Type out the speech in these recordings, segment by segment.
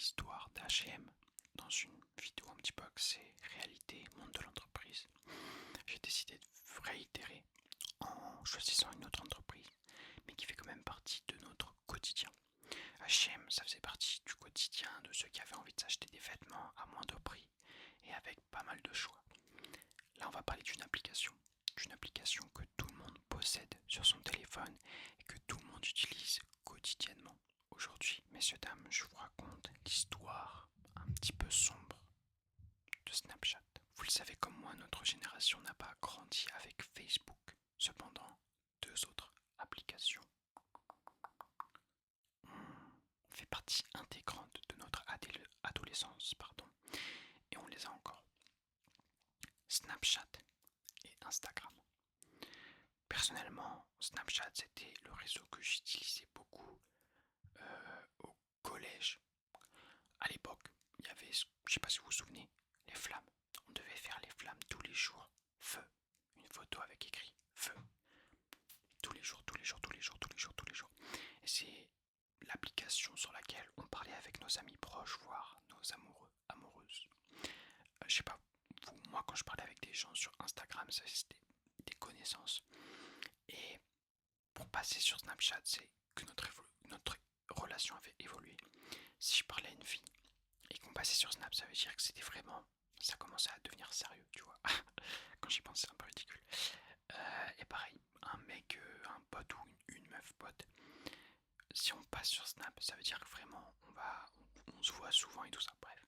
l'histoire d'H&M dans une vidéo un petit peu axée réalité, monde de l'entreprise. J'ai décidé de réitérer en choisissant une autre entreprise, mais qui fait quand même partie de notre quotidien. H&M, ça faisait partie du quotidien de ceux qui avaient envie de s'acheter des vêtements à moindre prix et avec pas mal de choix. Là, on va parler d'une application que tout le monde possède sur son téléphone et que tout le monde utilise quotidiennement. Aujourd'hui, messieurs, dames, je vous raconte l'histoire un petit peu sombre de Snapchat. Vous le savez comme moi, notre génération n'a pas grandi avec Facebook. Cependant, deux autres applications ont fait partie intégrante de notre adolescence, et on les a encore. Snapchat et Instagram. Personnellement, Snapchat, c'était le réseau que j'utilisais beaucoup au collège. À l'époque, il y avait, je sais pas si vous vous souvenez, les flammes. On devait faire les flammes tous les jours. Feu. Une photo avec écrit feu. Tous les jours, tous les jours, tous les jours, tous les jours, tous les jours. Et c'est l'application sur laquelle on parlait avec nos amis proches, voire nos amoureux, amoureuses. Je sais pas, vous, moi quand je parlais avec des gens sur Instagram, ça c'était des connaissances. Et pour passer sur Snapchat, c'est que notre relation avait évolué. Si je parlais à une fille et qu'on passait sur Snap, ça veut dire que c'était vraiment, ça commençait à devenir sérieux, tu vois. Quand j'y pense, c'est un peu ridicule. Et pareil, un mec, un pote ou une meuf pote, si on passe sur Snap, ça veut dire que vraiment on se voit souvent et tout ça. Bref,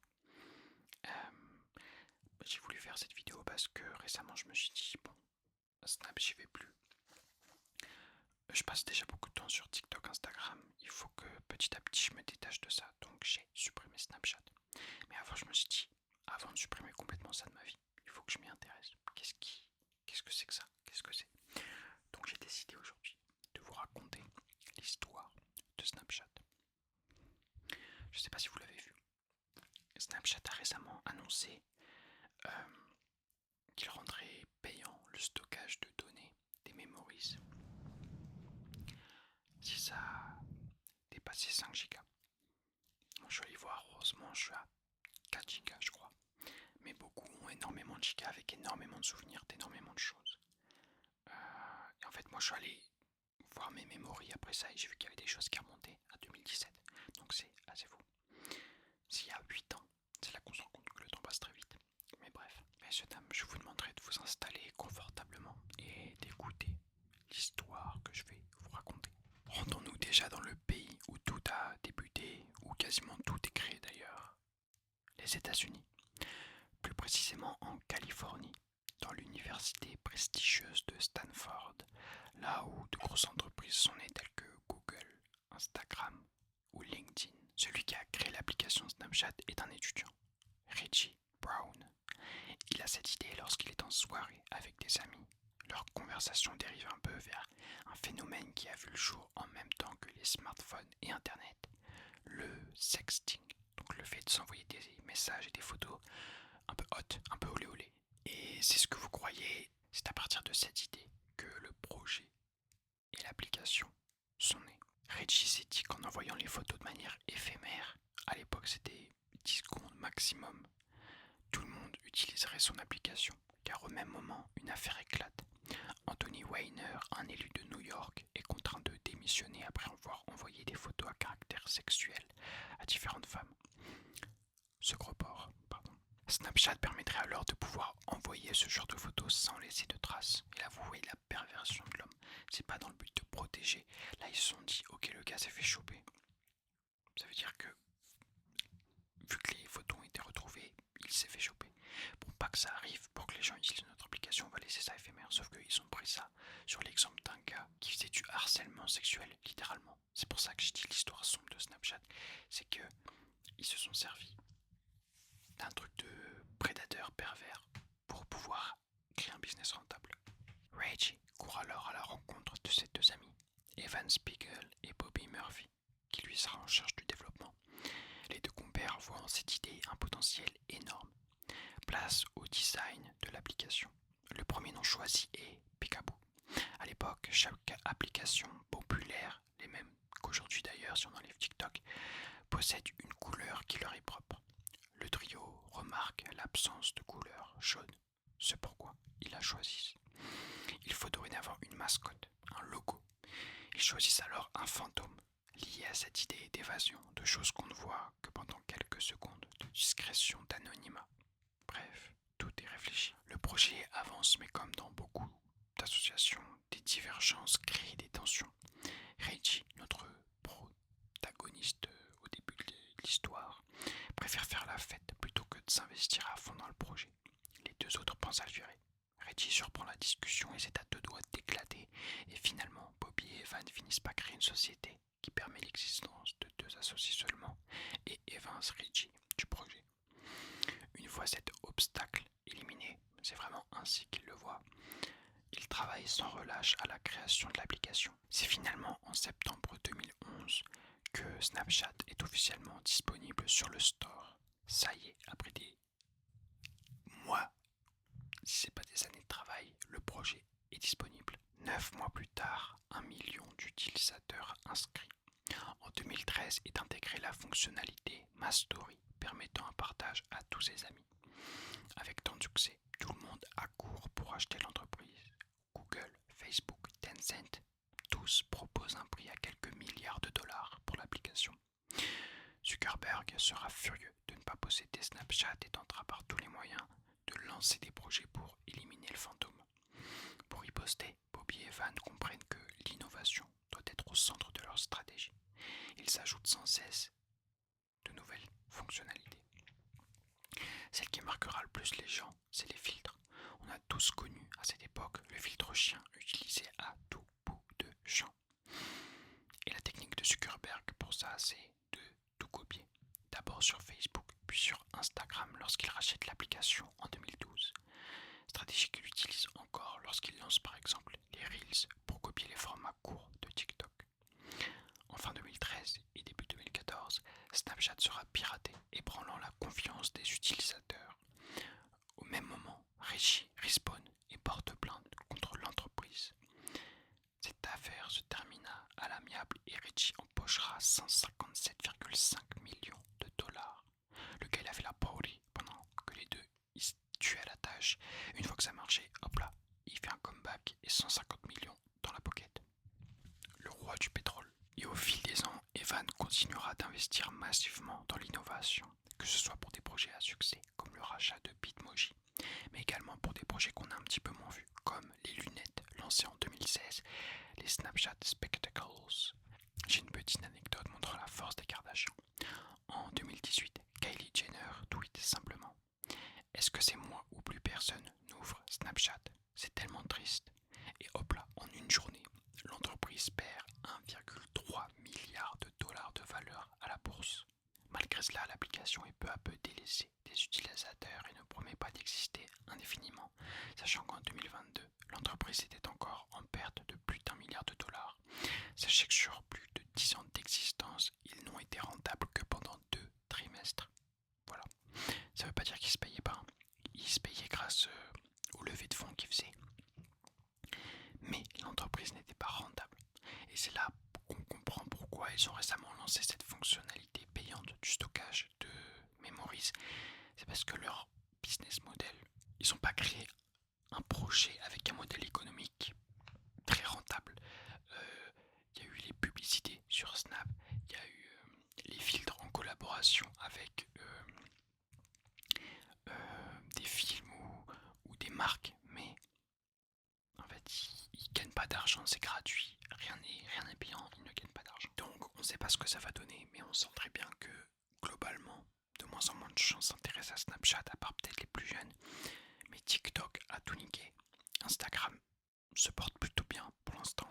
j'ai voulu faire cette vidéo parce que récemment je me suis dit bon, Snap j'y vais plus. Je passe déjà beaucoup de temps sur TikTok, Instagram. Il faut que petit à petit je me détache de ça. Donc j'ai supprimé Snapchat. Mais avant je me suis dit, avant de supprimer complètement ça de ma vie, il faut que je m'y intéresse. Qu'est-ce que c'est que ça? Qu'est-ce que c'est? Donc j'ai décidé aujourd'hui de vous raconter l'histoire de Snapchat. Je sais pas si vous l'avez vu. Snapchat a récemment annoncé qu'il rendrait payant le stockage de données des memories si ça dépassait 5 Go. Moi, je suis allé voir, heureusement je suis à 4 Go je crois. Mais beaucoup ont énormément de gigas avec énormément de souvenirs d'énormément de choses. Et en fait moi je suis allé voir mes memories après ça et j'ai vu qu'il y avait des choses qui remontaient à 2017. Donc c'est assez fou. S'il y a 8 ans, c'est là qu'on se rend compte que le temps passe très vite. Mais bref, messieurs dames, je vous demanderai de vous installer confortablement et d'écouter l'histoire que je vais vous raconter. Rendons-nous déjà dans le pays où tout a débuté, où quasiment tout est créé d'ailleurs. Les États-Unis, plus précisément en Californie, dans l'université prestigieuse de Stanford, là où de grosses entreprises sont nées telles que Google, Instagram ou LinkedIn. Celui qui a créé l'application Snapchat est un étudiant, Reggie Brown. Il a cette idée lorsqu'il est en soirée avec des amis. Leur conversation dérive un peu vers un phénomène qui a vu le jour en même temps que les smartphones et Internet, le sexting. Donc le fait de s'envoyer des messages et des photos un peu hot, un peu olé olé. Et c'est ce que vous croyez, c'est à partir de cette idée que le projet et l'application sont nés. Reggie s'est dit qu'en envoyant les photos de manière éphémère, à l'époque c'était 10 secondes maximum, tout le monde utiliserait son application, car au même moment, une affaire éclate. Anthony Weiner, un élu de New York, est contraint de démissionner après avoir envoyé des photos à caractère sexuel à différentes femmes. Ce gros porc, pardon. Snapchat permettrait alors de pouvoir envoyer ce genre de photos sans laisser de traces. Et là, vous voyez la perversion de l'homme. C'est pas dans le but de protéger. Là, ils se sont dit, ok, le gars s'est fait choper. Ça veut dire que, vu que les photos ont été retrouvées, il s'est fait choper. Pour pas que ça arrive, pour que les gens utilisent notre application, on va laisser ça éphémère. Sauf qu'ils ont pris ça sur l'exemple d'un gars qui faisait du harcèlement sexuel, littéralement. C'est pour ça que je dis l'histoire sombre de Snapchat. C'est que ils se sont servis d'un truc de prédateur pervers pour pouvoir créer un business rentable. Reggie court alors à la rencontre de ses deux amis, Evan Spiegel et Bobby Murphy, qui lui sera en charge du développement. Les deux compères voient en cette idée un potentiel énorme. Place au design de l'application. Le premier nom choisi est Peekaboo. À l'époque, chaque application populaire, les mêmes qu'aujourd'hui d'ailleurs si on enlève TikTok, possèdent une couleur qui leur est propre. Le trio remarque l'absence de couleur jaune, c'est pourquoi ils la choisissent. Il faut dorénavant une mascotte, un logo. Ils choisissent alors un fantôme, lié à cette idée d'évasion, de choses qu'on ne voit que pendant quelques secondes, de discrétion, d'anonymat. Bref, tout est réfléchi. Le projet avance, mais comme dans beaucoup d'associations, des divergences créent des tensions. Reggie, notre protagoniste au début de l'histoire, préfère faire la fête plutôt que de s'investir à fond dans le projet. Les deux autres pensent à le virer. Reggie surprend la discussion et c'est à deux doigts d'éclater. Et finalement, Bobby et Evan finissent par créer une société qui permet l'existence de deux associés seulement et évince Reggie du projet. Une fois cet obstacle éliminé, c'est vraiment ainsi qu'il le voit, il travaille sans relâche à la création de l'application. C'est finalement en septembre 2011 que Snapchat est officiellement disponible sur le store. Ça y est, après des mois, si c'est pas des années de travail, le projet est disponible. 9 mois plus tard, 1 million d'utilisateurs inscrits. En 2013 est intégrée la fonctionnalité Ma Story, permettant un partage à tous ses amis. Avec tant de succès, tout le monde accourt pour acheter l'entreprise. Google, Facebook, Tencent, tous proposent un prix à quelques milliards de dollars pour l'application. Zuckerberg sera furieux de ne pas posséder Snapchat et tentera par tous les moyens de lancer des projets pour éliminer le fantôme. Pour y poster, Bobby et Evan comprennent que l'innovation doit être au centre de leur stratégie. Ils ajoutent sans cesse de nouvelles fonctionnalités. Celle qui marquera le plus les gens, c'est les filtres. On a tous connu à cette époque le filtre chien utilisé à tout bout de champ. Et la technique de Zuckerberg pour ça, c'est de tout copier. D'abord sur Facebook, puis sur Instagram lorsqu'il rachète l'application en 2012. Stratégie qu'il utilise encore lorsqu'il lance par exemple les Reels pour copier les formats courts de TikTok. En fin 2013 et début 2014, Snapchat sera piraté, ébranlant la confiance des utilisateurs. Au même moment, Reggie respawn et porte plainte contre l'entreprise. Cette affaire se termina à l'amiable et Reggie empochera 157,5 millions de dollars. Le gars il a fait la party pendant que les deux ils se tuaient à la tâche. Une fois que ça marchait, hop là, il fait un comeback et 150 millions dans la pocket. Le roi du pétrole. Et au fil des ans, Evan continuera d'investir massivement dans l'innovation, que ce soit pour des projets à succès comme le rachat de Bitmoji, mais également pour des projets qu'on a un petit peu moins vus, comme les lunettes lancées en 2016, les Snapchat Spectacles. J'ai une petite anecdote montrant la force des Kardashians. En 2018, Kylie Jenner tweet simplement: est-ce que c'est moi ou plus personne n'ouvre Snapchat? C'est tellement triste. Et hop là, en une journée, l'entreprise perd 1,3 milliard de dollars de valeur à la bourse. Malgré cela, l'application est peu à peu délaissée des utilisateurs et ne promet pas d'exister indéfiniment, sachant qu'en 2022, l'entreprise était encore en perte de plus d'1 milliard de dollars. Sachez que sur plus de 10 ans d'existence, ils n'ont été rentables que pendant 2 trimestres. Voilà. Ça ne veut pas dire qu'ils se payaient pas. Ils se payaient grâce au levée de fonds qu'ils faisaient. Mais l'entreprise n'était pas rentable. Et c'est là qu'on comprend pourquoi ils ont récemment lancé cette fonctionnalité payante du stockage de Memories. C'est parce que leur business model, ils n'ont pas créé un projet avec un modèle économique très rentable. Il y a eu les publicités sur Snap, il y a eu les filtres en collaboration avec des films ou des marques, mais en fait ils gagnent pas d'argent, c'est gratuit, rien n'est payant, ils ne gagnent pas d'argent. Donc on ne sait pas ce que ça va donner, mais on sent très bien que globalement de moins en moins de gens s'intéressent à Snapchat, à part peut-être les plus jeunes, mais TikTok a tout niqué. Instagram se porte plutôt bien pour l'instant.